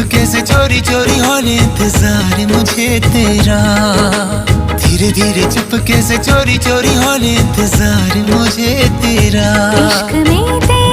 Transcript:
चुपके से चोरी चोरी होने इंतजार मुझे तेरा। धीरे धीरे चुपके से चोरी चोरी होने इंतजार मुझे तेरा। इश्क में तेरा